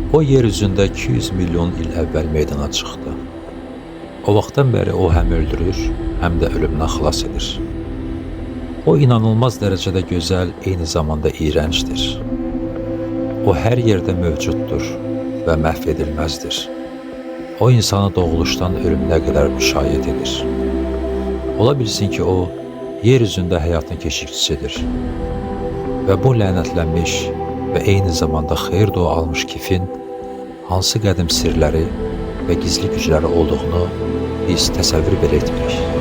O yer üzündə 200 milyon il əvvəl meydana çıxdı. O vaxtdan bəri o həm öldürür, həm də ölümdən xilas edir. O inanılmaz dərəcədə gözəl, eyni zamanda iyrəncdir. O hər yerdə mövcuddur və məhv edilməzdir. O insanı doğuluşdan ölümünə qədər müşayiət edir. Ola bilsin ki, o yer üzündə həyatın keşikçisidir. Və bu lənətlənmiş və eyni zamanda xeyir dua almış Kifin hansı qədim sirləri və gizli gücləri olduğunu biz təsəvvür belə etmirik.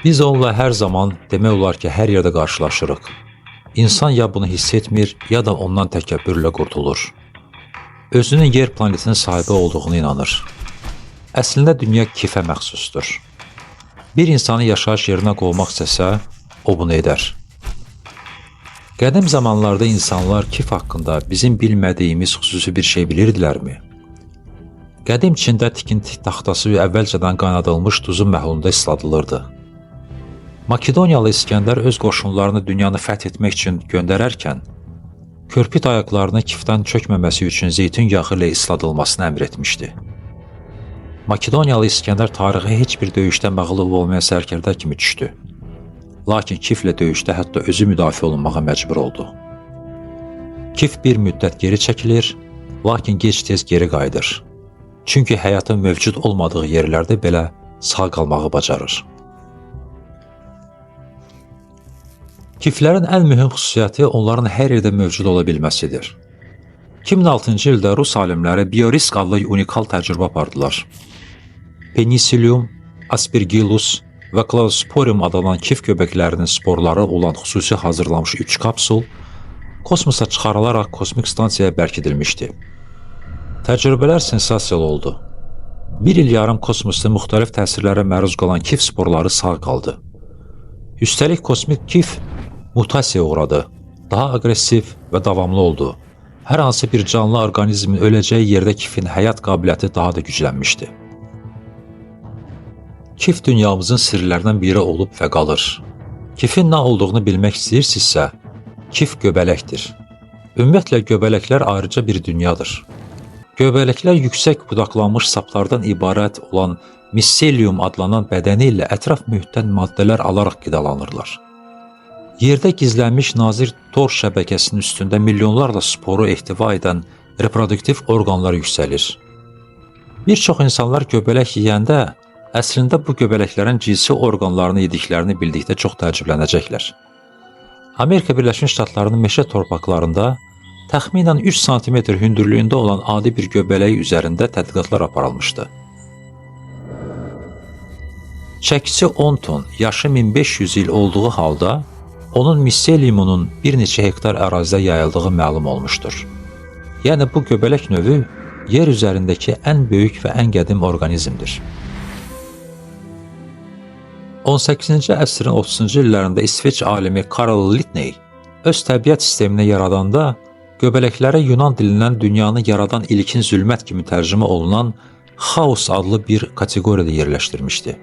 Biz onunla hər zaman demək olar ki, hər yerdə qarşılaşırıq. İnsan ya bunu hiss etmir, ya da ondan təkəbbürlə qurtulur. Özünün yer planetinin sahibi olduğunu inanır. Əslində dünya Kifə məxsusdur. Bir insanı yaşayış yerinə qovmaq istəsə, o bunu edər. Qədim zamanlarda insanlar Kif haqqında bizim bilmədiyimiz xüsusi bir şey bilirdilərmi? Qədim Çində tikinti taxtası əvvəlcədən qaynadılmış duzun məhlulunda isladılırdı. Makedoniyalı İskəndər öz qoşunlarını dünyanı fəth etmək üçün göndərərkən, körpüt ayaqlarını Kifdən çökməməsi üçün zeytun yağı ilə isladılmasını əmr etmişdi. Makedoniyalı İskəndər tarixi heç bir döyüşdə məğlub olmayan sərkərdə kimi düşdü. Lakin Kiflə döyüşdə hətta özü müdafiə olunmağa məcbur oldu. Kif bir müddət geri çəkilir, lakin gec-tez geri qayıdır. Çünki həyatın mövcud olmadığı yerlərdə belə sağ qalmağı bacarır. Kiflərin ən mühüm xüsusiyyəti onların hər yerdə mövcud ola bilməsidir. 2006-cı ildə Rus alimləri Biorisk adlı unikal təcrübə apardılar. Penicillium, Aspergillus və Cladosporium adlanan kif göbəklərinin sporları olan xüsusi hazırlanmış 3 kapsul kosmosa çıxarılaraq kosmik stansiyaya bərkidilmişdi. Təcrübələr sensasiyalı oldu. Bir il yarım kosmosda müxtəlif təsirlərə məruz qalan kif sporları sağ qaldı. Üstəlik kosmik kif mutasiyaya uğradı, daha aqressiv və davamlı oldu. Hər hansı bir canlı orqanizmin öləcəyi yerdə kifin həyat qabiliyyəti daha da güclənmişdi. Kif dünyamızın sirlərindən biri olub və qalır. Kifin nə olduğunu bilmək istəyirsinizsə, kif göbələkdir. Ümumiyyətlə göbələklər ayrıca bir dünyadır. Göbələklər yüksək budaqlanmış saplardan ibarət olan miselium adlanan bədəni ilə ətraf mühitdən maddələr alaraq qidalanırlar. Yerdə gizlənmiş nazir tor şəbəkəsinin üstündə milyonlarla sporu ehtiva edən reproduktiv orqanlar yüksəlir. Bir çox insanlar göbələk yeyəndə əslində bu göbələklərin cinsi orqanlarını yediklərini bildikdə çox təəccüblənəcəklər. Amerika Birləşmiş Ştatlarının meşə torpaqlarında təxminən 3 sm hündürlüyündə olan adi bir göbələyi üzərində tədqiqatlar aparılmışdı. Çəkisi 10 ton, yaşı 1500 il olduğu halda, onun miseliumunun bir neçə hektar ərazidə yayıldığı məlum olmuşdur. Yəni bu göbələk növü yer üzərindəki ən böyük və ən qədim orqanizmdir. 18-ci əsrin 30-cu illərində İsveç alimi Carl Linné öz təbiət sistemini yaradanda göbələklərə Yunan dilindən dünyanı yaradan ilkin zülmət kimi tərcümə olunan xaos adlı bir kateqoriyada yerləşdirmişdi.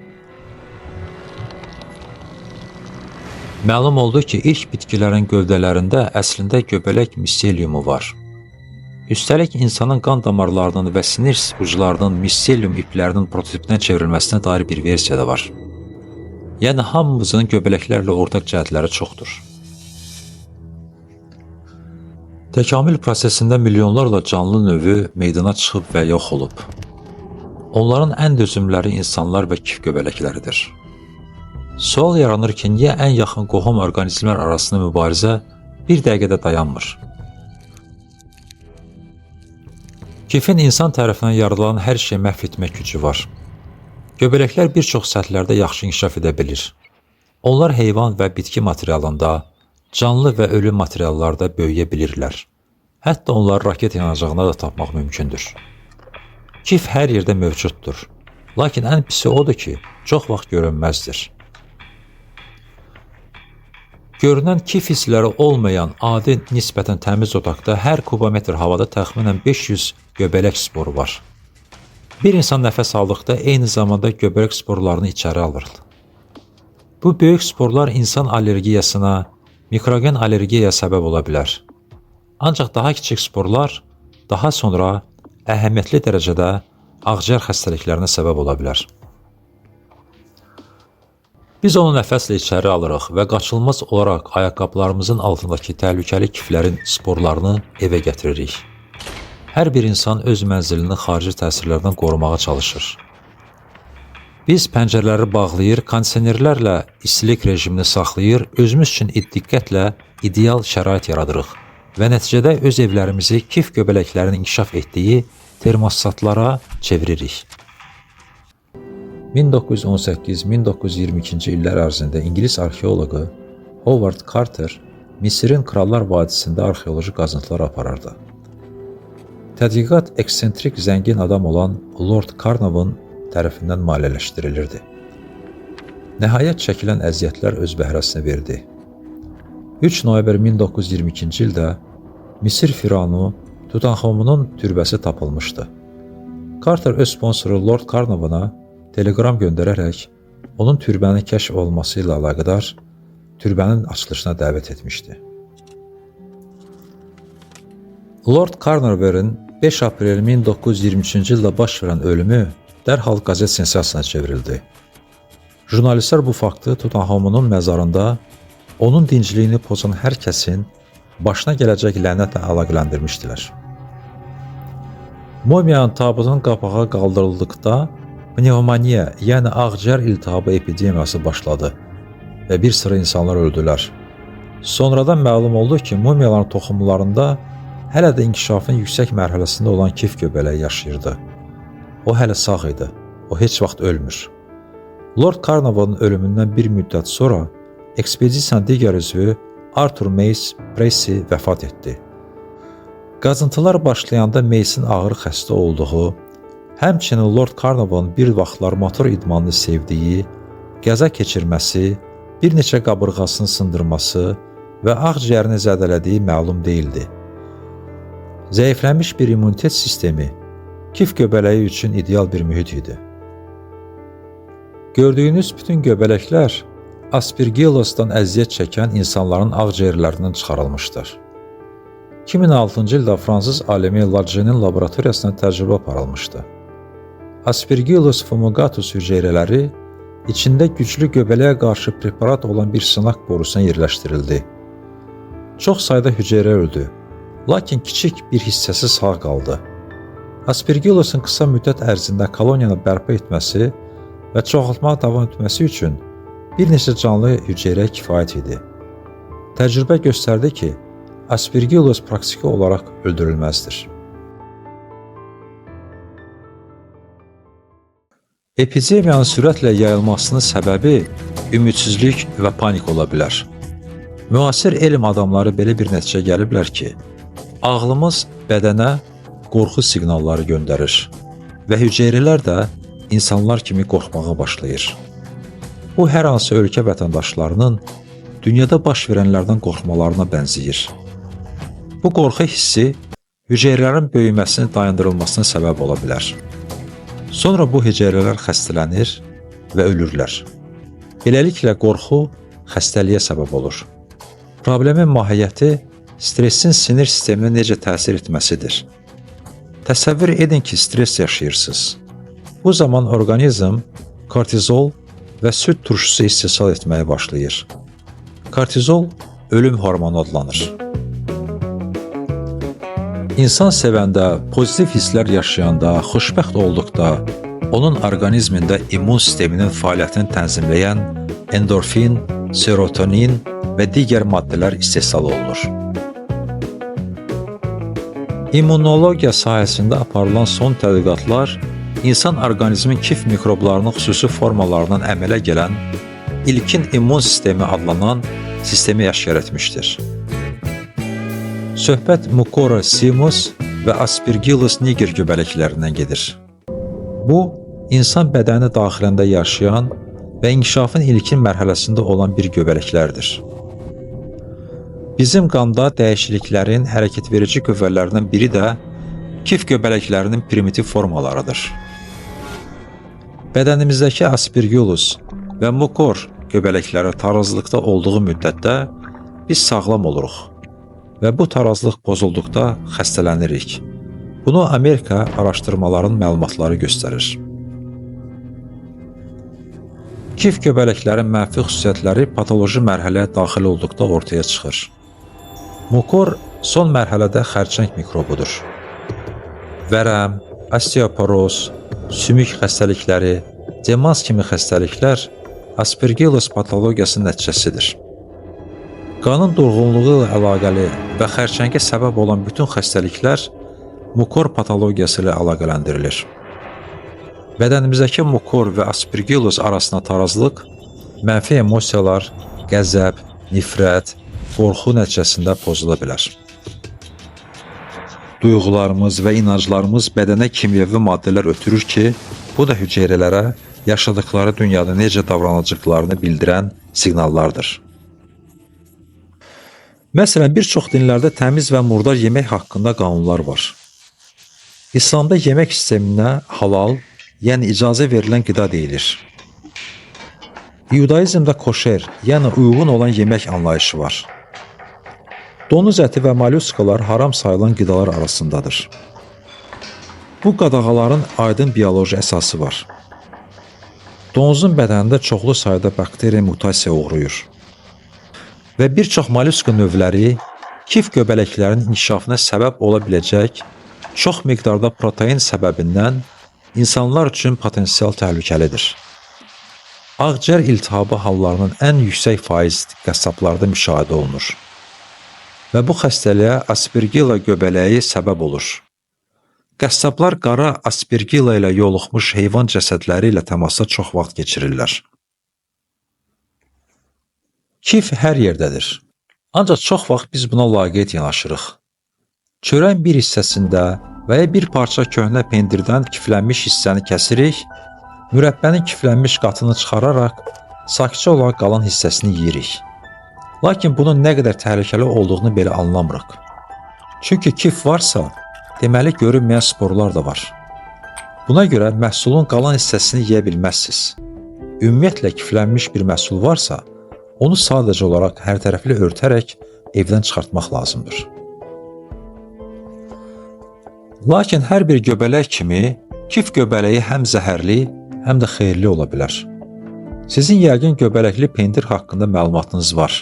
Məlum oldu ki, ilk bitkilərin gövdələrində əslində göbələk miseliumu var. Üstəlik insanın qan damarlarının və sinir uclarının miselium iplərinin prototipinə çevrilməsinə dair bir versiya da var. Yəni hamımızın göbələklərlə ortaq cəhətləri çoxdur. Təkamül prosesində milyonlarla canlı növü meydana çıxıb və yox olub. Onların ən dözümləri insanlar və kif göbələkləridir. Sual yaranır ki, niyə ən yaxın qohum orqanizmlər arasında mübarizə bir dəqiqədə dayanmır? Kifin insan tərəfindən yaradılan hər şey məhv etmək gücü var. Göbələklər bir çox səthlərdə yaxşı inkişaf edə bilir. Onlar heyvan və bitki materialında, canlı və ölü materiallarda böyüyə bilirlər. Hətta onları raket yanacağına da tapmaq mümkündür. Kif hər yerdə mövcuddur. Lakin ən pisi odur ki, çox vaxt görünməzdir. Görünən kif hissləri olmayan adi nisbətən təmiz otaqda hər kubometr havada təxminən 500 göbələk sporu var. Bir insan nəfəs aldıqda eyni zamanda göbələk sporlarını içəri alır. Bu böyük sporlar insan allergiyasına, mikrogen allergiyaya səbəb ola bilər. Ancaq daha kiçik sporlar daha sonra əhəmiyyətli dərəcədə ağciyər xəstəliklərinə səbəb ola bilər. Biz onu nəfəslə içəri alırıq və qaçılmaz olaraq ayaqqabılarımızın altındakı təhlükəli kiflərin sporlarını evə gətiririk. Hər bir insan öz mənzilini xarici təsirlərdən qorumağa çalışır. Biz pəncərələri bağlayır, kondisionerlərlə istilik rejimini saxlayır, özümüz üçün diqqətlə ideal şərait yaradırıq və nəticədə öz evlərimizi kif göbələklərinin inkişaf etdiyi termostatlara çeviririk. 1918-1922-ci illər ərzində İngilis arxeoloqu Howard Carter Misirin Krallar Vadisində arxeoloji qazıntılar aparırdı. Tədqiqat eksentrik zəngin adam olan Lord Carnarvon tərəfindən maliyyələşdirilirdi. Nəhayət çəkilən əziyyətlər öz bəhrəsini verdi. 3 noyabr 1922-ci ildə Misir firavunu Tutanxamunun türbəsi tapılmışdı. Carter öz sponsoru Lord Carnarvona telegram göndərərək onun türbənin kəşf olması ilə əlaqədar türbənin açılışına dəvət etmişdi. Lord Carnarvon'un 5 aprel 1923-cü ildə baş verən ölümü dərhal qəzet sensasiyasına çevrildi. Jurnalistlər bu faktı Tutanxamunun məzarında onun dincliyini pozan hər kəsin başına gələcək lənətlə əlaqələndirmişdilər. Mumiyanın tabutunun qapağı qaldırıldıqda pnevmoniya, yəni ağciyər iltihabı epidemiyası başladı və bir sıra insanlar öldülər. Sonradan məlum oldu ki, mumiyaların toxumlarında hələ də inkişafın yüksək mərhələsində olan kif göbələyi yaşayırdı. O hələ sağ idi, o heç vaxt ölmür. Lord Carnarvonun ölümündən bir müddət sonra ekspedisiyanın digər üzvü Arthur Mace Precy vəfat etdi. Qazıntılar başlayanda Mace'in ağır xəstə olduğu, həmçinin Lord Carnarvon bir vaxtlar motor idmanını sevdiyi, qəza keçirməsi, bir neçə qabırğasını sındırması və ağciyərini zədələdiyi məlum deyildi. Zəiflənmiş bir immunitet sistemi kif göbələyi üçün ideal bir mühit idi. Gördüyünüz bütün göbələklər Aspergillosdan əziyyət çəkən insanların ağciyərlərindən çıxarılmışdır. 2006-cı ildə fransız alimi Lajenin laboratoriyasına təcrübə aparılmışdı. Aspergillus fumigatus hüceyrələri içində güclü göbələyə qarşı preparat olan bir sınaq borusuna yerləşdirildi. Çox sayda hüceyrə öldü, lakin kiçik bir hissəsi sağ qaldı. Aspergillusun qısa müddət ərzində koloniyanı bərpa etməsi və çoxaltmağa davam etməsi üçün bir neçə canlı hüceyrə kifayət idi. Təcrübə göstərdi ki, Aspergillus praktiki olaraq öldürülməzdir. Epidemiyanın sürətlə yayılmasının səbəbi ümidsizlik və panik ola bilər. Müasir elm adamları belə bir nəticə gəliblər ki, ağlımız bədənə qorxu siqnalları göndərir və hüceyrələr də insanlar kimi qorxmağa başlayır. Bu, hər hansı ölkə vətəndaşlarının dünyada baş verənlərdən qorxmalarına bənzəyir. Bu qorxu hissi hüceyrələrin böyüməsini dayandırılmasına səbəb ola bilər. Sonra bu hüceyrələr xəstələnir və ölürlər. Beləliklə qorxu xəstəliyə səbəb olur. Problemin mahiyyəti stressin sinir sisteminə necə təsir etməsidir. Təsəvvür edin ki, stres yaşayırsınız. Bu zaman orqanizm kortizol və süd turşusu istehsal etməyə başlayır. Kortizol ölüm hormonu adlanır. İnsan sevəndə, pozitiv hisslər yaşayanda, xoşbəxt olduqda, onun orqanizmində immun sisteminin fəaliyyətini tənzimləyən endorfin, serotonin və digər maddələr istehsal olunur. İmmunologiya sahəsində aparılan son tədqiqatlar insan orqanizmin kif mikroblarının xüsusi formalarından əmələ gələn ilkin immun sistemi adlanan sistemi aşkar etmişdir. Söhbət Mucora simus və Aspergillus niger göbələklərindən gedir. Bu, insan bədəni daxilində yaşayan və inkişafın ilkin mərhələsində olan bir göbələklərdir. Bizim qanda dəyişikliklərin hərəkətverici qüvvələrindən biri də kif göbələklərinin primitiv formalarıdır. Bədənimizdəki Aspergillus və Mucor göbələkləri tarazlıqda olduğu müddətdə biz sağlam oluruq və bu tarazlıq pozulduqda xəstələnirik. Bunu Amerika araşdırmaların məlumatları göstərir. Kif göbələklərin mənfi xüsusiyyətləri patoloji mərhələyə daxil olduqda ortaya çıxır. Mucor son mərhələdə xərçəng mikrobudur. Vərəm, osteoporoz, sümük xəstəlikləri, demans kimi xəstəliklər Aspergillus patologiyasının nəticəsidir. Qanın durğunluğu ilə əlaqəli və xərçəngə səbəb olan bütün xəstəliklər Mucor patologiyası ilə əlaqələndirilir. Bədənimizdəki Mucor və Aspergillus arasında tarazlıq mənfi emosiyalar, qəzəb, nifrət, qorxu nəticəsində pozula bilər. Duyğularımız və inanclarımız bədənə kimyəvi maddələr ötürür ki, bu da hüceyrələrə yaşadıkları dünyada necə davranacaqlarını bildirən siqnallardır. Məsələn, bir çox dinlərdə təmiz və murdar yemək haqqında qanunlar var. İslamda yemək sisteminə halal, yəni icazə verilən qida deyilir. Yudaizmdə koşer, yəni uyğun olan yemək anlayışı var. Donuz əti və molluskalar haram sayılan qidalar arasındadır. Bu qadağaların aydın bioloji əsası var. Donuzun bədənində çoxlu sayda bakteriya mutasiya uğrayır. Və bir çox molluska növləri kif göbələklərinin inkişafına səbəb ola biləcək çox miqdarda protein səbəbindən insanlar üçün potensial təhlükəlidir. Ağciyər iltihabı hallarının ən yüksək faiz qəssablarda müşahidə olunur. Və bu xəstəliyə Aspergilla göbələyi səbəb olur. Qəssablar qara Aspergilla ilə yoluxmuş heyvan cəsədləri ilə təmasda çox vaxt keçirirlər. Kif hər yerdədir. Ancaq çox vaxt biz buna laqeyd yanaşırıq. Çörəyin bir hissəsində və ya bir parça köhnə pendirdən kiflənmiş hissəni kəsirik, mürəbbənin kiflənmiş qatını çıxararaq sakitcə olan qalan hissəsini yeyirik. Lakin bunun nə qədər təhlükəli olduğunu belə anlamırıq. Çünki kif varsa, deməli görünməyən sporlar da var. Buna görə məhsulun qalan hissəsini yeyə bilməzsiniz. Ümumiyyətlə kiflənmiş bir məhsul varsa, onu sadəcə olaraq hər tərəfli örtərək evdən çıxartmaq lazımdır. Lakin hər bir göbələk kimi, kif göbələyi həm zəhərli, həm də xeyirli ola bilər. Sizin yəqin göbələkli pendir haqqında məlumatınız var.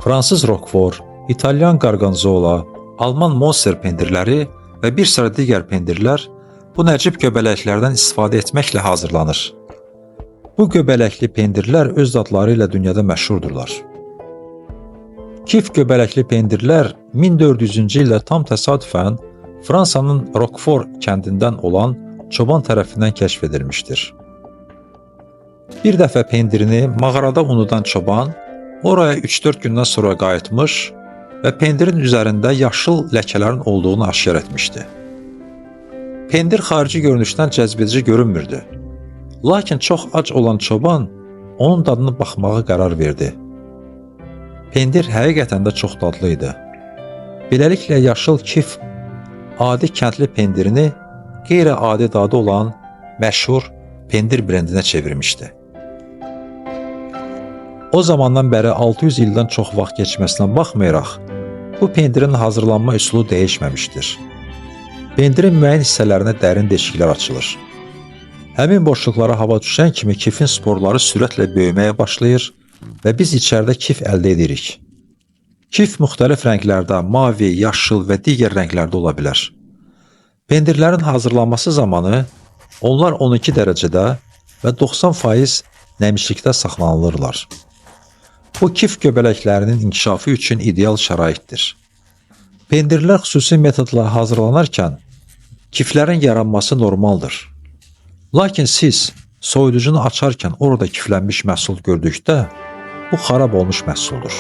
Fransız Roquefort, İtalyan Gorgonzola, Alman Monster pendirləri və bir sıra digər pendirlər bu nəcib göbələklərdən istifadə etməklə hazırlanır. Bu göbələkli pendirlər öz dadları ilə dünyada məşhurdurlar. Kif göbələkli pendirlər 1400-cü ildə tam təsadüfən Fransanın Roquefort kəndindən olan çoban tərəfindən kəşf edilmişdir. Bir dəfə pendirini mağarada unudan çoban oraya 3-4 gündən sonra qayıtmış və pendirin üzərində yaşıl ləkələrin olduğunu aşkar etmişdi. Pendir xarici görünüşdən cəzbedici görünmürdü. Lakin çox ac olan çoban onun dadına baxmağa qərar verdi. Pendir həqiqətən də çox dadlı idi. Beləliklə yaşıl kif adi kəndli pendirini qeyri-adi dadı olan məşhur pendir brendinə çevirmişdi. O zamandan bəri 600 ildən çox vaxt keçməsinə baxmayaraq, bu pendirin hazırlanma üsulu dəyişməmişdir. Pendirin müəyyən hissələrinə dərin deşiklər açılır. Həmin boşluqlara hava düşən kimi kifin sporları sürətlə böyüməyə başlayır və biz içəridə kif əldə edirik. Kif müxtəlif rənglərdə, mavi, yaşıl və digər rənglərdə ola bilər. Pendirlərin hazırlanması zamanı onlar 12 dərəcədə və 90% nəmişlikdə saxlanılırlar. Bu kif göbələklərinin inkişafı üçün ideal şəraitdir. Pendirlər xüsusi metodla hazırlanarkən kiflərin yaranması normaldır. Lakin siz soyuducunu açarkən orada kiflənmiş məhsul gördükdə bu xarab olmuş məhsuldur.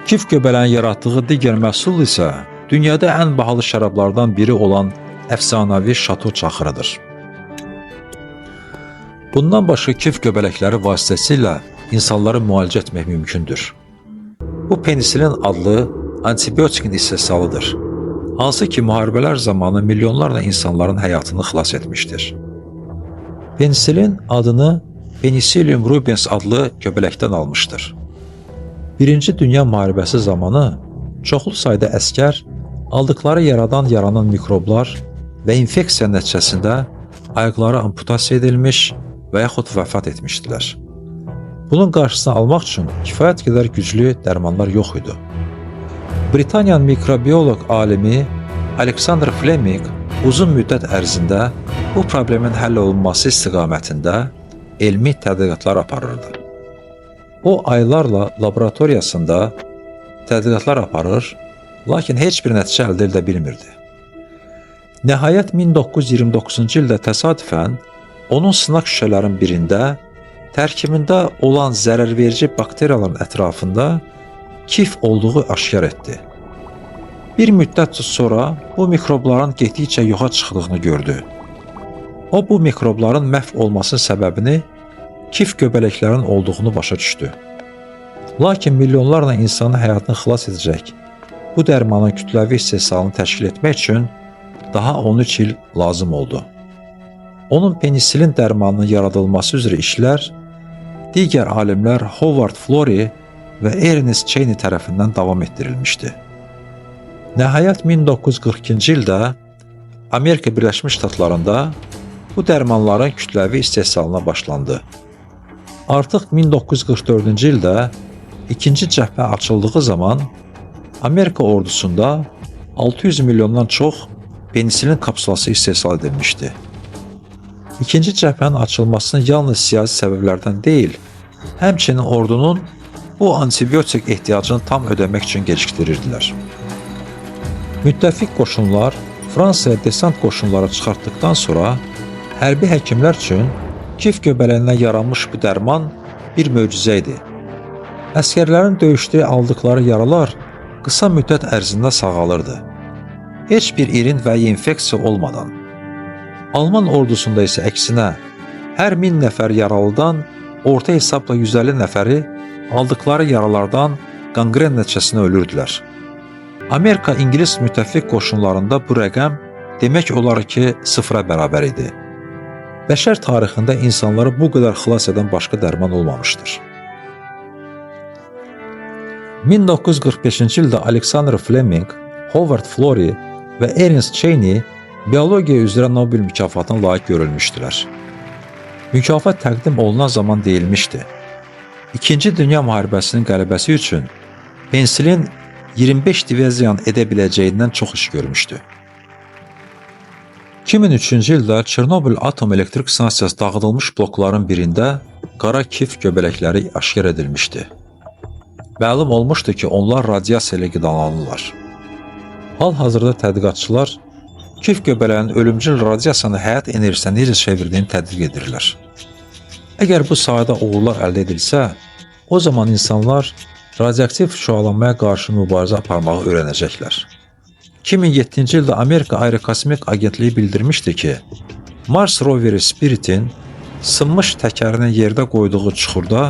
Kif göbələyin yaratdığı digər məhsul isə dünyada ən bahalı şərablardan biri olan əfsanəvi şato çaxırıdır. Bundan başqa kif göbələkləri vasitəsilə insanları müalicə etmək mümkündür. Bu penisilin adlı antibiotikin istehsalıdır, hansı ki müharibələr zamanı milyonlarla insanların həyatını xilas etmişdir. Penisilin adını Penicillium rubens adlı göbələkdən almışdır. Birinci Dünya müharibəsi zamanı çoxlu sayda əskər aldıqları yaradan yaranan mikroblar və infeksiya nəticəsində ayaqları amputasiya edilmiş və yaxud vəfat etmişdilər. Bunun qarşısını almaq üçün kifayət qədər güclü dərmanlar yox idi. Britaniyanın mikrobioloq alimi Alexander Fleming uzun müddət ərzində bu problemin həll olunması istiqamətində elmi tədqiqatlar aparırdı. O aylarla laboratoriyasında tədqiqatlar aparır, lakin heç bir nəticə əldə edə bilmirdi. Nəhayət 1929-cu ildə təsadüfən onun sınaq şüşələrin birində tərkibində olan zərərverici bakteriyaların ətrafında kif olduğu aşkar etdi. Bir müddət sonra bu mikrobların getdikcə yoxa çıxdığını gördü. O bu mikrobların məhv olmasının səbəbini kif göbələklərin olduğunu başa düşdü. Lakin milyonlarla insanın həyatını xilas edəcək bu dərmanın kütləvi istehsalını təşkil etmək üçün daha 13 il lazım oldu. Onun penisilin dərmanının yaradılması üzrə işlər digər alimlər Howard Florey və Ernest Cheney tərəfindən davam etdirilmişdi. Nəhayət 1942-ci ildə Amerika Birləşmiş Ştatlarında bu dərmanların kütləvi istehsalına başlandı. Artıq 1944-cü ildə ikinci cəbhə açıldığı zaman Amerika ordusunda 600 milyondan çox penisilin kapsulası istehsal edilmişdi. İkinci cəbhənin açılmasını yalnız siyasi səbəblərdən deyil, həmçinin ordunun bu antibiotik ehtiyacını tam ödəmək üçün gecikdirirdilər. Müttəfiq qoşunlar Fransaya desant qoşunları çıxartdıqdan sonra hərbi həkimlər üçün kif göbələyindən yaranmış bu dərman bir möcüzə idi. Əskərlərin döyüşdə aldıqları yaralar qısa müddət ərzində sağalırdı. Heç bir irin və infeksiya olmadan. Alman ordusunda isə əksinə hər 1000 nəfər yaralıdan orta hesabla 150 nəfəri aldıqları yaralardan qangren nəticəsində ölürdülər. Amerika-İngilis müttəfiq qoşunlarında bu rəqəm demək olar ki, sıfıra bərabər idi. Bəşər tarixində insanları bu qədər xilas edən başqa dərman olmamışdır. 1945-ci ildə Alexander Fleming, Howard Florey və Ernest Cheney biologiya üzrə Nobel mükafatına layiq görülmüşdülər. Mükafat təqdim olunan zaman deyilmişdi. İkinci Dünya müharibəsinin qələbəsi üçün penisilin 25 diviziyan edə biləcəyindən çox iş görmüşdü. 2003-cü ildə Çernobil atom elektrik stansiyası dağıdılmış blokların birində qara kif göbələkləri aşkar edilmişdi. Məlum olmuşdu ki, onlar radiasiya ilə qidalanırlar. Hal-hazırda tədqiqatçılar kif göbələyinin ölümcül radiasiyanı həyat enerjisinə necə çevirdiyini tədqiq edirlər. Əgər bu sahədə uğurlar əldə edilsə, o zaman insanlar radioaktiv şüalanmaya qarşı mübarizə aparmağı öyrənəcəklər. 2007-ci ildə Amerika Aerokosmik Agentliyi bildirmişdi ki, Mars roveri Spirit'in sınmış təkərini yerdə qoyduğu çuxurda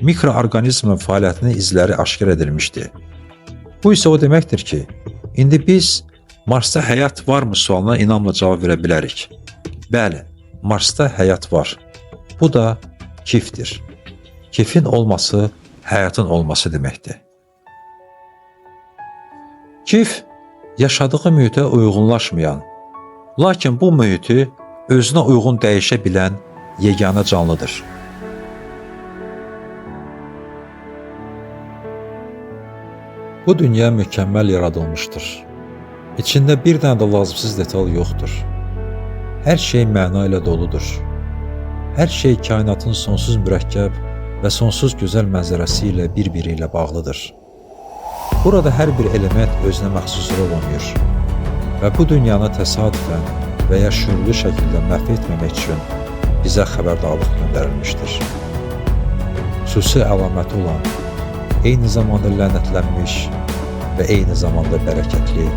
mikroorqanizmin fəaliyyətinin izləri aşkar edilmişdi. Bu isə o deməkdir ki, indi biz Marsda həyat varmı sualına inamla cavab verə bilərik. Bəli, Marsda həyat var. Bu da kifdir. Kifin olması həyatın olması deməkdir. Kif yaşadığı mühitə uyğunlaşmayan, lakin bu mühiti özünə uyğun dəyişə bilən yeganə canlıdır. Bu dünya mükəmməl yaradılmışdır. İçində bir dənə də lazımsız detal yoxdur. Hər şey məna ilə doludur. Hər şey kainatın sonsuz mürəkkəb və sonsuz gözəl mənzərəsi ilə bir-biri ilə bağlıdır. Burada hər bir element özünə məxsus rol oynayır və bu dünyanı təsadüfən və ya şüurlu şəkildə məhv etməmək üçün bizə xəbərdarlıq göndərilmişdir. Xüsusi əlaməti olan eyni zamanda lənətlənmiş və eyni zamanda bərəkətli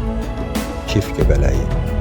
kif göbələyi.